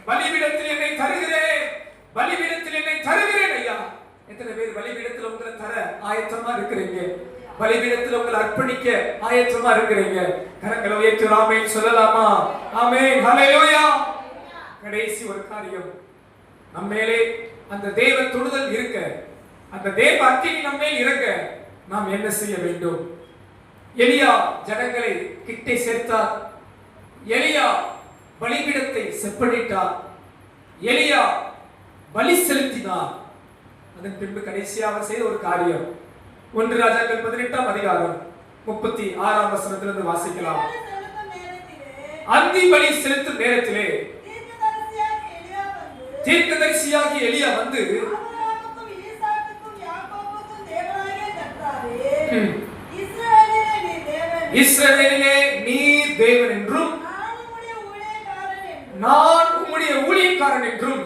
பலிபீடத்தில் என்னை தருகிறேன், பலிபீடத்தில் என்னை தருகிறேன் ஐயா. எத்தனை பேர் பலிபீடத்தில் உங்களை தர ஆயத்தமா இருக்கிறீங்க? பலிபீடத்தில் உங்களை அர்ப்பணிக்க ஆயத்தமா இருக்கிறீங்க? கரங்களை உயர்த்தி ஆமென் சொல்லலாமா? ஆமென் ஹல்லேலூயா. கடைசி ஒரு காரியம், நம்மேலே அந்த தேவ தொடுதல் இருக்க, அந்த தேவ அக்கினி நம்மேல் இருக்க நாம் என்ன செய்ய வேண்டும்? எலியா ஜனங்களை கிட்டே சேர்த்தார். எலியா பலிபீடத்தை செப்பனிட்டார். எலியா பலி செலுத்தினார். அதன் பின்பு கடைசியாக செய்த ஒரு காரியம் 1 ராஜாக்கள் 18ஆம் அதிகாரம் 36ஆம் வசனத்திலிருந்து வாசிக்கலாம். அந்தி பலி செலுத்தும் நேரத்திலே தீர்க்கதரிசியாகிய எலியா வந்து இஸ்ரவேலிலே நீர் தேவன் என்றும் நான் உம்முடைய ஊழியக்காரன் என்றும்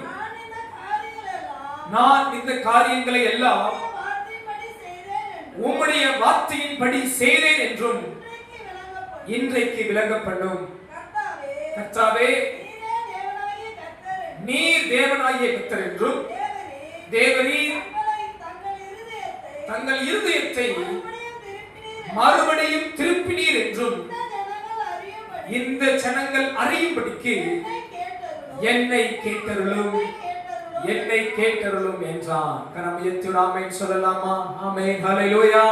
நான் இந்த காரியங்களை எல்லாம் உம்முடைய வார்த்தையின்படி செய்தேன் என்றும் இன்றைக்கு விளங்க பண்ணும். கர்த்தாவே நீர் தேவனாகிய கர்த்தர் என்றும் தேவரீர் தங்கள் இருதயத்தை மறுபடியும் திருப்பினீர் என்றும் இந்த ஜனங்கள் அறியும்படிக்கு என்னை கேட்டருளும், என்னை கேட்டருளும் என்றான். கரம் உயர்த்தி ஆமென் சொல்லலாமா? ஆமென் ஹல்லேலூயா.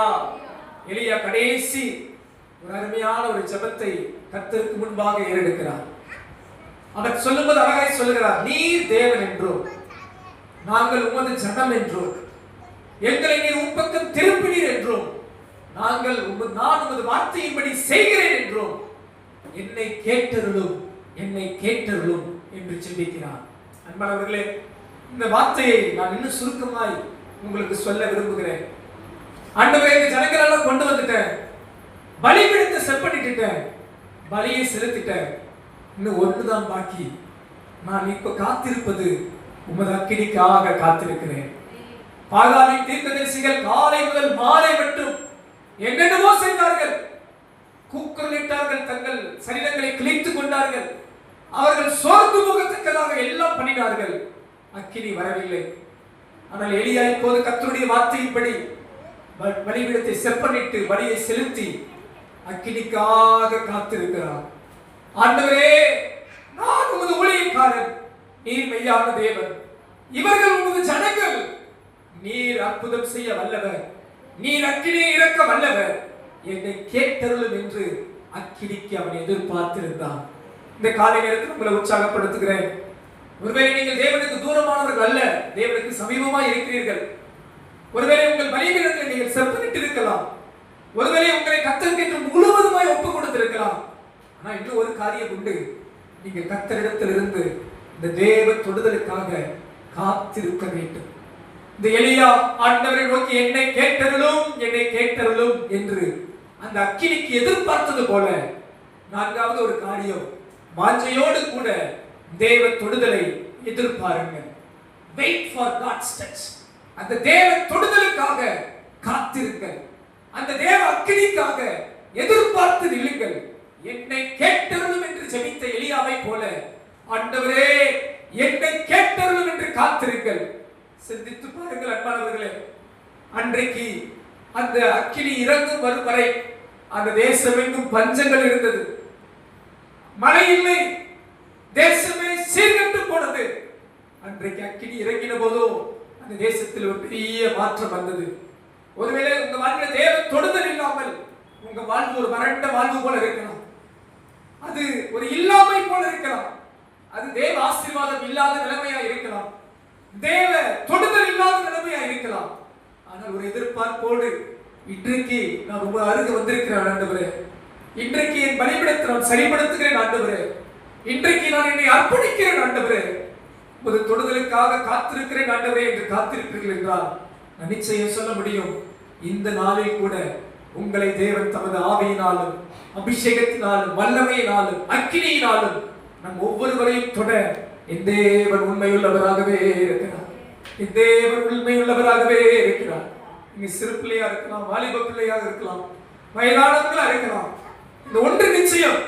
எலியா கடைசி ஒரு அருமையான ஒரு ஜெபத்தை கர்த்தருக்கு முன்பாக ஏறெடுக்கிறார். அவர் சொல்லும்போது அழகாய் சொல்லுகிறார், நீர் தேவன் என்றும் நாங்கள் உமது ஜனம் என்றும் எங்களை நீர் உம்பக்கம் திருப்பினீர் என்றும் நான் உமது வார்த்தையின்படி செய்கிறேன் என்றும் என்னை கேட்டருளும், என்னை கேட்டருளும் என்று சிந்திக்கிறார். அன்பானவர்களே, இந்த வார்த்தையை நான் இன்னும் சுருக்கமாய் உங்களுக்கு சொல்ல விரும்புகிறேன். ஆண்டவரே இந்த ஜனங்கள் எல்லாம் கொண்டு வந்துட்டேன், பலிபீடத்தை செப்பனிட்டுட்டேன், பலியை செலுத்திட்டேன், இன்னும் ஒன்றுதான் பாக்கி. நான் இப்ப காத்திருப்பது உமது அக்கினிக்காக காத்திருக்கிறேன். பாகாலின் தீர்க்கதரிசிகள் காலை முதல் மாலை மட்டும் என்னென்னவோ செய்தார்கள், கூக்குரலிட்டார்கள், தங்கள் சரீரங்களை கிழித்துக் கொண்டார்கள், அவர்கள் சோர்ந்து போகத்தக்கதாக எல்லாம் பண்ணினார்கள். அக்கினி வரவில்லை. ஆனால் எலியா இப்போது கர்த்தருடைய வார்த்தையின்படி பலிபீடத்தை செப்பனிட்டு பலியை செலுத்தி அக்கினிக்காக காத்திருக்கிறார். ஆண்டவரே நான் உமது ஊழியக்காரன், நீர் மெய்யான தேவன், இவர்கள் உமது ஜனங்கள், நீர் அற்புதம் செய்ய வல்லவர், நீர் அக்கினியை இறக்க வல்லவர், என்னை கேட்டருளும் என்று அக்கினிக்கு அவன் எதிர்பார்த்திருந்தான். இந்த காலை நேரத்தில் உங்களை உற்சாகப்படுத்துகிறேன். ஒருவேளை நீங்கள் தேவனுக்கு தூரமானவர்கள் அல்ல, தேவனுக்கு சமீபமாய் இருக்கிறீர்கள். ஒருவேளை உங்கள் பலிபீடத்தில் நீங்கள் செப்பனிட்டு இருக்கலாம், ஒருவேளை உங்களை கர்த்தருக்கு என்று முழுவதுமாய் ஒப்புக் கொடுத்திருக்கலாம். ஆனா இன்னும் ஒரு காரியம் உண்டு, நீங்கள் கர்த்தரிடத்திலிருந்து இந்த தேவ தொடுதலுக்காக காத்திருக்க வேண்டும். இந்த எலியா ஆண்டவரை நோக்கி என்னை கேட்டருளும், என்னை கேட்டருளும் என்று அந்த அக்கினிக்கு எதிர்பார்த்தது போல நான்காவது ஒரு காரியம், வாஞ்சையோடு கூட தேவ தொடுதலை எதிர்பாருங்கள். Wait for God's touch. அந்த தேவ தொடுதலுக்காக காத்திருங்கள், அந்த தேவ அக்கினிக்காக எதிர்பார்த்து நில்லுங்கள். என்னை கேட்டருளும் என்று ஜெபித்த எலியாவை போல ஆண்டவரே என்னை கேட்டருளும் என்று காத்திருங்கள். சிந்தித்து பாருங்கள் அன்பானவர்களே, அன்றைக்கு அந்த அக்கினி இறங்கும் வரும் வரை அந்த தேசம் எங்கும் பஞ்சங்கள் இருந்தது, மழை இல்லை, தேசமே சீர்கெட்டு போனது. அன்றைக்கு அக்கினி இறங்கின போதோ அந்த தேசத்தில் ஒரு பெரிய மாற்றம் வந்தது. ஒருவேளை உங்க வாழ்க்கையில தேவ தொடுதல் இல்லாமல் உங்க வாழ்வு ஒரு வறண்ட வாழ்வு போல இருக்கலாம், அது ஒரு இல்லாமை போல இருக்கலாம். அது தேவ ஆசீர்வாதம் இல்லாத நிலைமையா இருக்கலாம், தேவ தொடுதல் இல்லாத நிலைமையா இருக்கலாம். ஆனால் ஒரு எதிர்பார்ப்போடு இன்றைக்கு நான் உங்க அருகே வந்திருக்கிறேன் ஆண்டவரே, இன்றைக்கு என் பலிபீடத்தை நான் சரிப்படுத்துகிறேன் ஆண்டவரே, இன்றைக்கு நான் என்னை அர்ப்பணிக்கிறேன் ஆண்டவரே, ஒரு தொடுதலுக்காக காத்திருக்கிறேன் ஆண்டவரே என்று காத்திருக்கிறீர்கள் என்றால் நான் நிச்சயம் சொல்ல முடியும், இந்த நாளில் கூட உங்களை தேவன் தமது ஆவியினாலும் அபிஷேகத்தினாலும் வல்லமையினாலும் அக்கினியினாலும் நம் ஒவ்வொருவரையும் தொட என் தேவன் உண்மையுள்ளவராகவே இருக்கிறார். என் தேவன் உண்மையுள்ளவராகவே இருக்கிறார். நீங்க சிறு பிள்ளையா இருக்கலாம், வாலிப பிள்ளையாக இருக்கலாம், வயதானவர்களா இருக்கலாம், இந்த ஒன்று நிச்சயம்,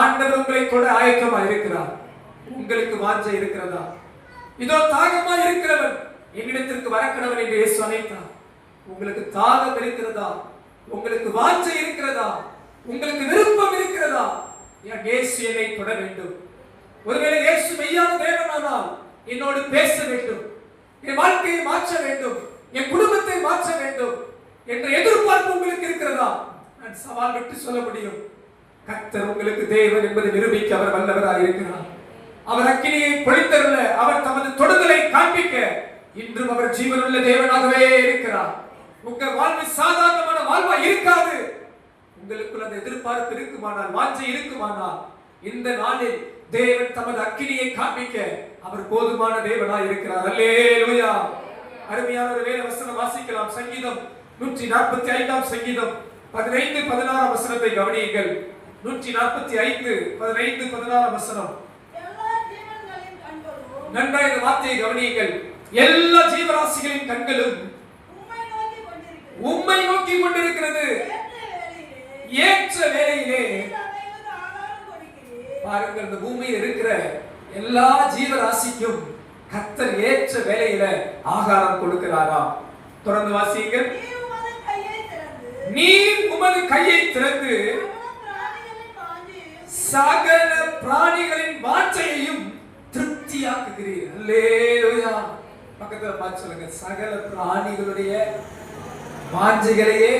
ஆண்டவர் உங்களை தொட ஆயத்தமா இருக்கிறார். உங்களுக்கு வாஞ்சை இருக்கிறதா? இதோ தாகமா இருக்கிறவன் என்னிடத்திற்கு வரக்கடவன் என்று இயேசு அழைத்தார். உங்களுக்கு தாகம் இருக்கிறதா? உங்களுக்கு வாஞ்சை இருக்கிறதா? உங்களுக்கு விருப்பம் இருக்கிறதா? இயேசு என்னை தொட வேண்டும். ஒருவேளை இயேசு மெய்யான தேவனானால் என்னோடு பேச வேண்டும், என் வாழ்க்கையை மாற்ற வேண்டும், என் குடும்பத்தை மாற்ற வேண்டும் என்ற எதிர்பார்ப்பு உங்களுக்கு இருக்கிறதா? நான் சவால் விட்டு சொல்ல முடியும், கர்த்தர் உங்களுக்கு தேவன் என்பதை நிரூபிக்க அவர் வல்லவராக இருக்கிறார். அவர் அக்கினியை பொழித்தருள, அவர் தமது தொடுதலை காண்பிக்க இன்றும் அவர் ஜீவனுள்ள தேவனாகவே இருக்கிறார். உங்க வாழ்வு சாதாரணமான வாழ்வா இருக்காது. உங்களுக்குள்ள அந்த எதிர்பார்ப்பு இருக்குமானால், வாஞ்சை இருக்குமானால், இந்த நாளில் தேவன் தமது அக்கினியை காண்பிக்க அவர் போதுமான தேவனாய் இருக்கிறார். அல்லேலூயா. அருமையான ஒரு வேத வசனம் வாசிக்கலாம். சங்கீதம் 145 சங்கீதம் 15-16 வசனத்தை கவனியுங்கள். 145:15-16 வசனம். நன்றாக இந்த வார்த்தையை கவனியுங்கள். எல்லா ஜீவராசிகளின் கண்களும் உம்மை நோக்கி கொண்டிருக்கிறது. ஏற்ற வேளையிலே பாருங்கள், இந்த பூமியில் இருக்கிற எல்லா ஜீவராசிக்கும் கர்த்தர் ஏற்ற வேளையில ஆகாரம் கொடுக்கிறாரா? தொடர்ந்து வாசியுங்கள். நீர் உமது கையை திறந்து சகல பிராணிகளின் வாஞ்சையையும் திருப்தியாக்குகிறீர். அல்லேலூயா. பக்கத்துல பார்த்து சொல்லுங்க, சகல பிராணிகளுடைய வாஞ்சைகளையே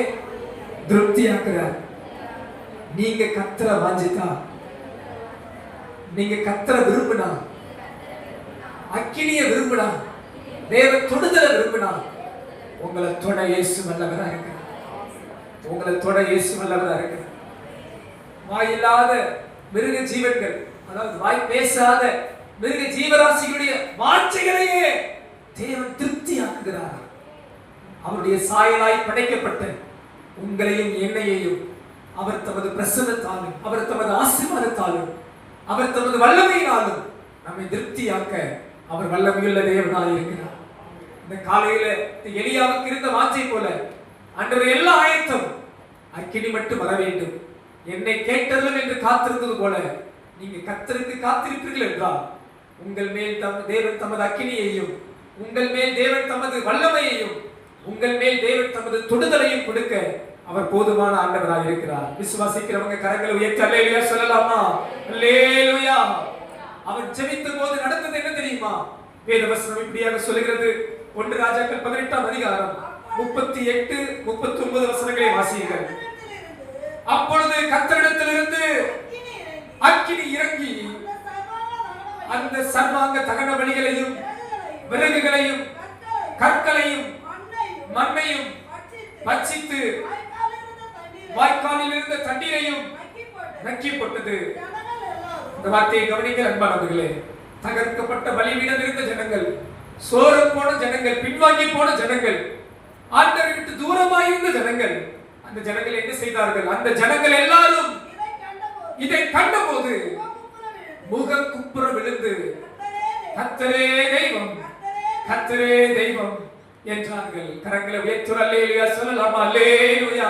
திருப்தியாக்குறார். நீங்க கர்த்தரை வாஞ்சித்தா, நீங்க கர்த்தரை விரும்பினா, அக்கினியை விரும்பினா, தேவ தொடுதலை விரும்பினா, உங்களை தொட இயேசு வல்லவரா இருக்கிறார். உங்களை தொட இயேசு வல்லவரா இருக்கிறார். வாயில்லாத மிருக ஜீவன்கள், அதாவது வாய் பேசாத மிருக ஜீவராசிகளுடைய வாஞ்சைகளையே தேவன் திருப்தியாக்குகிறார். அவருடைய சாயலாய் படைக்கப்பட்ட உங்களையும் என்னையையும் அவர் தமது பிரசன்னத்தாலும், அவர் தமது ஆசீர்வாதத்தாலும், அவர் தமது வல்லமையினாலும் நம்மை திருப்தியாக்க அவர் வல்லமையுள்ள தேவனாய் இருக்கிறார். இந்த காலையில எலியாவுக்கு இருந்த வாஞ்சை போல ஆண்டவர் எல்லா ஆயத்தம், அக்கினி மட்டும் வர வேண்டும், என்னை கேட்டதும் என்று காத்திருந்தது போல நீங்க கர்த்தருக்கு காத்திருப்பீர்கள் என்றால் உங்கள் மேல் தேவன் தமது அக்கினியையும், உங்கள் மேல் தேவன் தமது வல்லமையையும், உங்கள் மேல் தேவன் தமது தொடுதலையும் கொடுக்க அவர் போதுமான ஆண்டவராக இருக்கிறார். விசுவாசிக்கிறவங்க கரங்களை உயர்த்தி அல்லேலூயா சொல்லலாமா? அல்லேலூயா. அவர் ஜெபித்த போது நடந்தது என்ன தெரியுமா? வேதவசனம் இப்படியாக சொல்கிறது. 1 ராஜாக்கள் 18 அதிகாரம் 38-39 வசனங்களை வாசியுங்கள். அப்பொழுது கர்த்தரிடத்திலிருந்து அக்கினி இறங்கி அந்த சர்வாங்க தகன பலிகளையும் விறகுகளையும் கற்களையும் மண்ணையும் பட்சித்து வாய்க்காலில் இருந்த தண்ணீரையும் நக்கி போட்டது. இந்த வார்த்தையை கவனிக்க அன்பானவர்களே, தகர்க்கப்பட்ட பலிபீடம் இருந்த ஜனங்கள், சோரம் போன ஜனங்கள், பின்வாங்கி போன ஜனங்கள், ஆண்டவரை விட்டு தூரமாய் இருந்த ஜனங்கள், அந்த ஜனங்கள் என்ன செய்தார்கள்? அந்த ஜனங்கள் எல்லாரும் இதை கண்டபோது முகம் குப்புற விழுந்து கர்த்தரே தெய்வம், கர்த்தரே தெய்வம் என்றார்கள். கரங்களை உயர்த்தி அல்லேலூயா சொல்லலாமா? அல்லேலூயா.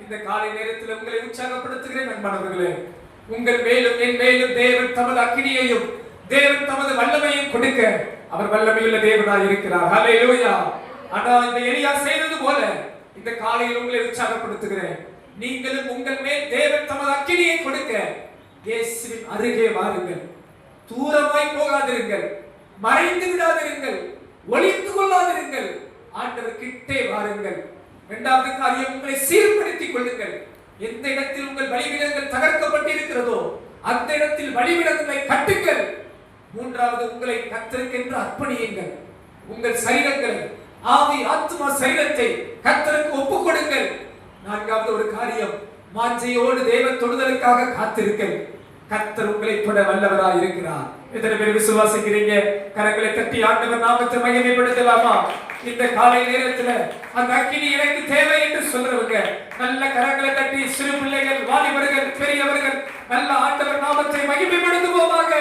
இந்த காலை நேரத்தில் உங்களை உற்சாகப்படுத்துகிறேன் அன்பானவர்களே. உங்கள் மேலும் என் மேலும் தேவன் தமது அக்கினியையும் தேவன் தமது வல்லமையும் கொடுக்க அவர் வல்லமையுள்ள தேவனாய் இருக்கிறார். அல்லேலூயா. ஆனா இந்த எலியா செய்தது போல இந்த காலையில் உங்களை உற்சாகப்படுத்துகிறேன். நீங்களும் உங்கள் மேல் தேவன் தமது அக்கினியை கொடுக்க இயேசுவின் அருகே வாருங்கள். தூரமாய் போகாதிருங்கள், மறைந்து விடாதிருங்கள், ஒளிந்து கொள்ளாதிருங்கள். ஆண்டவர் கிட்டே வாருங்கள். இரண்டாவது காரியம், உங்களை சீர்படுத்திக் கொள்ளுங்கள். எந்த இடத்தில் உங்கள் பலிபீடங்கள் தகர்க்கப்பட்டிருக்கிறதோ அந்த இடத்தில் பலிபீடங்களை கட்டுங்கள். மூன்றாவது, உங்களை கர்த்தருக்கென்று அர்ப்பணியுங்கள். உங்கள் சரீரங்களை, ஆவி ஆத்மா சரீரத்தை கர்த்தருக்கு ஒப்புக் கொடுங்கள். நான்காவது ஒரு காரியம், வாஞ்சையோடு தேவ தொடுதலுக்காக காத்திருங்கள். கர்த்தர் உங்களை தொட வல்லவராய் இருக்கிறார். எத்தனை பேர் விசுவாசிக்கிறீங்க? கரங்களை தட்டி ஆண்டவர் நாமத்தை மகிமைப்படுத்தலாமா? இந்த காலை நேரத்துல அந்த அக்கினி எனக்கு தேவை என்று சொல்றவங்க நல்ல கரங்களை தட்டி, சிறு பிள்ளைகள், வாலிபர்கள், பெரியவர்கள், நல்ல ஆண்டவர் நாமத்தை மகிமைப்படுத்துவோமாக.